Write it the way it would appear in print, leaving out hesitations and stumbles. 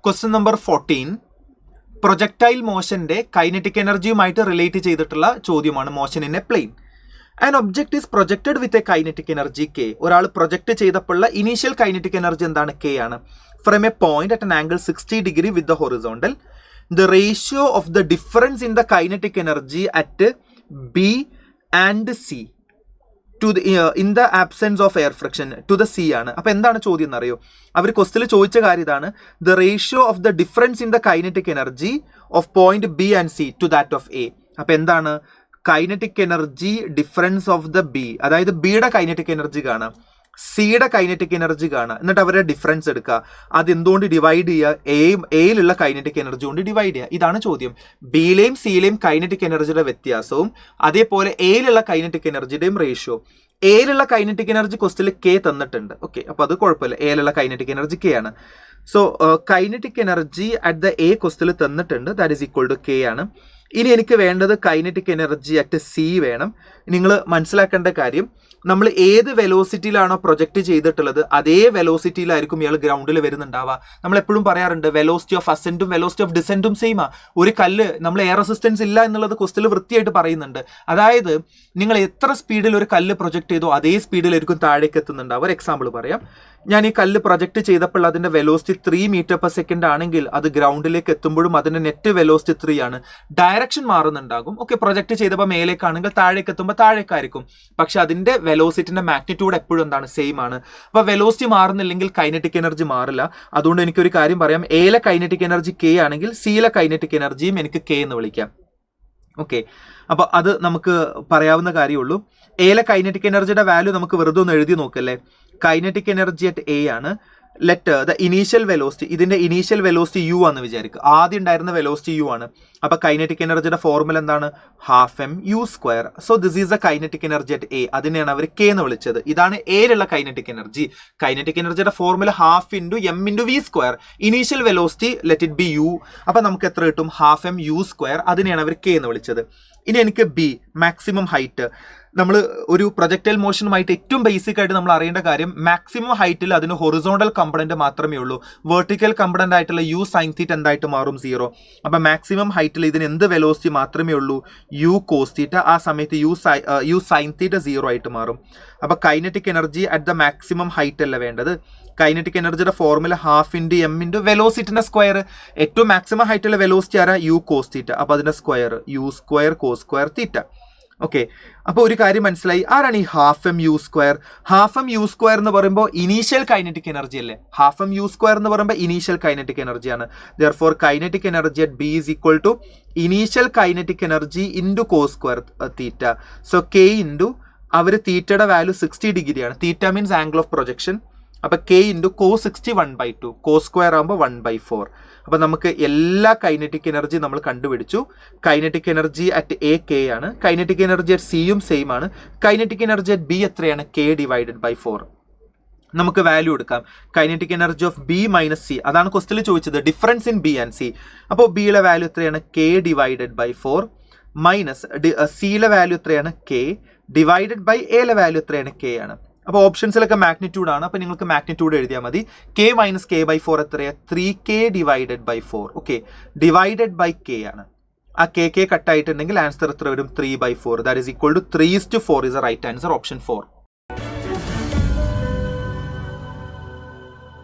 Question number 14 projectile മോഷന്റെ kinetic എനർജിയുമായിട്ട് relate ചെയ്തിട്ടുള്ള ചോദ്യമാണ്. Motion in a plane. An object is projected with a kinetic energy K. ഒരാൾ പ്രൊജക്ട് ചെയ്തപ്പോഴുള്ള ഇനീഷ്യൽ കൈനറ്റിക് എനർജി എന്താണ്? കെ ആണ്. From a point at an angle 60 degree with the horizontal. The ratio of the difference in the kinetic energy at B and C to in the absence of air friction to the C ആണ്. അപ്പോൾ എന്താണ് ചോദ്യം എന്നറിയോ? അവർ ക്വസ്റ്റിൽ ചോദിച്ച കാര്യം ഇതാണ്. The ratio of the difference in the kinetic energy of point B and C to that of A. അപ്പോൾ എന്താണ് kinetic energy difference of the B, അതായത് ബിയുടെ കൈനറ്റിക് എനർജി കാണാം, സിയുടെ കൈനറ്റിക് എനർജി കാണാം, എന്നിട്ട് അവരുടെ ഡിഫറൻസ് എടുക്കുക. അത് എന്തുകൊണ്ട് ഡിവൈഡ് ചെയ്യുക? എയിലുള്ള കൈനറ്റിക് എനർജി കൊണ്ട് ഡിവൈഡ് ചെയ്യുക. ഇതാണ് ചോദ്യം. ബിയിലെയും സിയിലെയും കൈനറ്റിക് എനർജിയുടെ വ്യത്യാസവും അതേപോലെ എയിലുള്ള കൈനറ്റിക് എനർജിയുടെയും റേഷ്യോ. എയിലുള്ള കൈനറ്റിക് എനർജി ക്വസ്റ്റിൽ കെ തന്നിട്ടുണ്ട്. ഓക്കെ, അപ്പോൾ അത് കുഴപ്പമില്ല. എയിലുള്ള കൈനറ്റിക് എനർജി കെ ആണ്. So kinetic energy at the A ക്വസ്റ്റിൽ തന്നിട്ടുണ്ട്. That is equal to K ആണ്. ഇനി എനിക്ക് വേണ്ടത് കൈനറ്റിക് എനർജി അറ്റ് സി വേണം. നിങ്ങൾ മനസ്സിലാക്കേണ്ട കാര്യം, നമ്മൾ ഏത് വെലോസിറ്റിയിലാണോ പ്രൊജക്റ്റ് ചെയ്തിട്ടുള്ളത് അതേ വെലോസിറ്റിയിലായിരിക്കും ഇയാൾ ഗ്രൗണ്ടിൽ വരുന്നുണ്ടാവുക. നമ്മൾ എപ്പോഴും പറയാറുണ്ട് വെലോസിറ്റി ഓഫ് അസെൻറ്റും വെലോസിറ്റി ഓഫ് ഡിസെൻറ്റും സെയിമാ. ഒരു കല്ല് നമ്മൾ എയർ റെസിസ്റ്റൻസ് ഇല്ല എന്നുള്ളത് ക്വസ്റ്റിൽ വൃത്തിയായിട്ട് പറയുന്നുണ്ട്. അതായത് നിങ്ങൾ എത്ര സ്പീഡിൽ ഒരു കല്ല് പ്രൊജക്റ്റ് ചെയ്തോ അതേ സ്പീഡിലായിരിക്കും താഴേക്ക് എത്തുന്നുണ്ടാവുക. ഒരു എക്സാമ്പിൾ പറയാം. ഞാൻ ഈ കല്ല് പ്രൊജക്റ്റ് ചെയ്തപ്പോൾ അതിൻ്റെ വെലോസിറ്റി 3 മീറ്റർ പെർ സെക്കൻഡ് ആണെങ്കിൽ അത് ഗ്രൗണ്ടിലേക്ക് എത്തുമ്പോഴും അതിൻ്റെ നെറ്റ് വെലോസിറ്റി 3 ആണ്. ഡയറക്ഷൻ മാറുന്നുണ്ടാകും. ഓക്കെ, പ്രൊജക്റ്റ് ചെയ്തപ്പോൾ മേലേക്കാണെങ്കിൽ താഴേക്ക് എത്തുമ്പോൾ താഴേക്കായിരിക്കും. പക്ഷെ അതിൻ്റെ വെലോസിറ്റിൻ്റെ മാഗ്നിറ്റ്യൂഡ് എപ്പോഴും എന്താണ്? സെയിം ആണ്. അപ്പോൾ വെലോസിറ്റി മാറുന്നില്ലെങ്കിൽ കൈനറ്റിക് എനർജി മാറില്ല. അതുകൊണ്ട് എനിക്കൊരു കാര്യം പറയാം. എയിലെ കൈനറ്റിക് എനർജി കെ ആണെങ്കിൽ സിയിലെ കൈനറ്റിക് എനർജിയും എനിക്ക് കെ എന്ന് വിളിക്കാം. ഓക്കെ, അപ്പോൾ അത് നമുക്ക് പറയാവുന്ന കാര്യമുള്ളൂ. എയിലെ കൈനറ്റിക് എനർജിയുടെ വാല്യൂ നമുക്ക് വെറുതെ ഒന്ന് എഴുതി നോക്കല്ലേ. കൈനറ്റിക് എനർജി അറ്റ് എ ആണ്. ലെറ്റ് ദ ഇനീഷ്യൽ വെലോസിറ്റി, ഇതിന്റെ ഇനീഷ്യൽ വെലോസിറ്റി യു ആണെന്ന് വിചാരിക്കുക. ആദ്യം ഉണ്ടായിരുന്ന വെലോസിറ്റി യു ആണ്. അപ്പോൾ കൈനറ്റിക് എനർജിയുടെ ഫോർമുല എന്താണ്? Half M U square. So this is the kinetic energy at A. അതിനെയാണ് അവർ കെ എന്ന് വിളിച്ചത്. ഇതാണ് എയിലുള്ള കൈനറ്റിക് എനർജി. കൈനറ്റിക് എനർജിയുടെ formula half into M into V square. Initial velocity let it be U. അപ്പോൾ നമുക്ക് എത്ര കിട്ടും? Half M U square. അതിനെയാണ് അവർ കെ എന്ന് വിളിച്ചത്. ഇനി എനിക്ക് ബി, മാക്സിമം ഹൈറ്റ്. നമ്മൾ ഒരു പ്രൊജക്ടൈൽ മോഷനുമായിട്ട് ഏറ്റവും ബേസിക് ആയിട്ട് നമ്മൾ അറിയേണ്ട കാര്യം, മാക്സിമം ഹൈറ്റിൽ അതിന് ഹൊറിസോണ്ടൽ കമ്പണന്റ് മാത്രമേ ഉള്ളൂ. വെർട്ടിക്കൽ കമ്പണന്റ് ആയിട്ടുള്ള യു സൈൻ തീറ്റ എന്തായിട്ട് മാറും? 0. അപ്പോൾ മാക്സിമം ഹൈറ്റിൽ ഇതിന് എന്ത് വെലോസിറ്റി മാത്രമേ ഉള്ളൂ? U cos theta. ആ സമയത്ത് യു സൈൻ തീറ്റ 0 ആയിട്ട് മാറും. അപ്പോൾ kinetic energy at the maximum height അല്ല വേണ്ടത്. കൈനറ്റിക് എനർജിയുടെ formula half into M into വെലോസിറ്റിൻ്റെ സ്ക്വയർ. ഏറ്റവും മാക്സിമം ഹൈറ്റുള്ള വെലോസിറ്റി ആരാ? U cos theta. അപ്പോൾ അതിൻ്റെ square u square cos square theta. Okay, അപ്പോൾ ഒരു കാര്യം മനസ്സിലായി. ആരാണ് ഈ half M U square? Half M U square എന്ന് പറയുമ്പോൾ ഇനീഷ്യൽ കൈനറ്റിക് എനർജി അല്ലേ? ഹാഫ് എം യു സ്ക്വയർ എന്ന് പറയുമ്പോൾ ഇനീഷ്യൽ കൈനറ്റിക് എനർജിയാണ്. Therefore kinetic energy at B is equal to initial kinetic energy into cos square theta. So K into അവർ തീറ്റയുടെ value 60 ഡിഗ്രിയാണ്. Theta means angle of projection. അപ്പോൾ K into cos 60 1/2. Cos square ആകുമ്പോൾ 1/4. അപ്പോൾ നമുക്ക് എല്ലാ kinetic energy നമ്മൾ കണ്ടുപിടിച്ചു. Kinetic energy at A K ആണ്. കൈനറ്റിക് എനർജി അറ്റ് സിയും സെയിം ആണ്. കൈനറ്റിക് എനർജി അറ്റ് ബി എത്രയാണ്? K divided by 4. നമുക്ക് വാല്യൂ എടുക്കാം. Kinetic energy of B minus C, അതാണ് ക്വസ്റ്റിൽ ചോദിച്ചത്, difference in B and C. അപ്പോൾ ബിയിലെ വാല്യൂ എത്രയാണ്? കെ ഡിവൈഡഡ് ബൈ 4 മൈനസ് സിയിലെ വാല്യൂ എത്രയാണ്? കെ ഡിവൈഡഡ് ബൈ എയിലെ വാല്യൂ എത്രയാണ്? കെ ആണ്. അപ്പോൾ ഓപ്ഷൻസിലൊക്കെ മാഗ്നിറ്റ്യൂഡ് ആണ്. അപ്പോൾ നിങ്ങൾക്ക് മാഗ്നിറ്റ്യൂഡ് എഴുതിയാൽ മതി. കെ മൈനസ് കെ ബൈ 4 എത്രയാണ്? 3k divided by 4. Okay, divided by K ആണ്. ആ കെ കട്ടായിട്ടുണ്ടെങ്കിൽ ആൻസർ എത്ര വരും? 3/4. That is equal to 3:4 is the right answer. Option 4.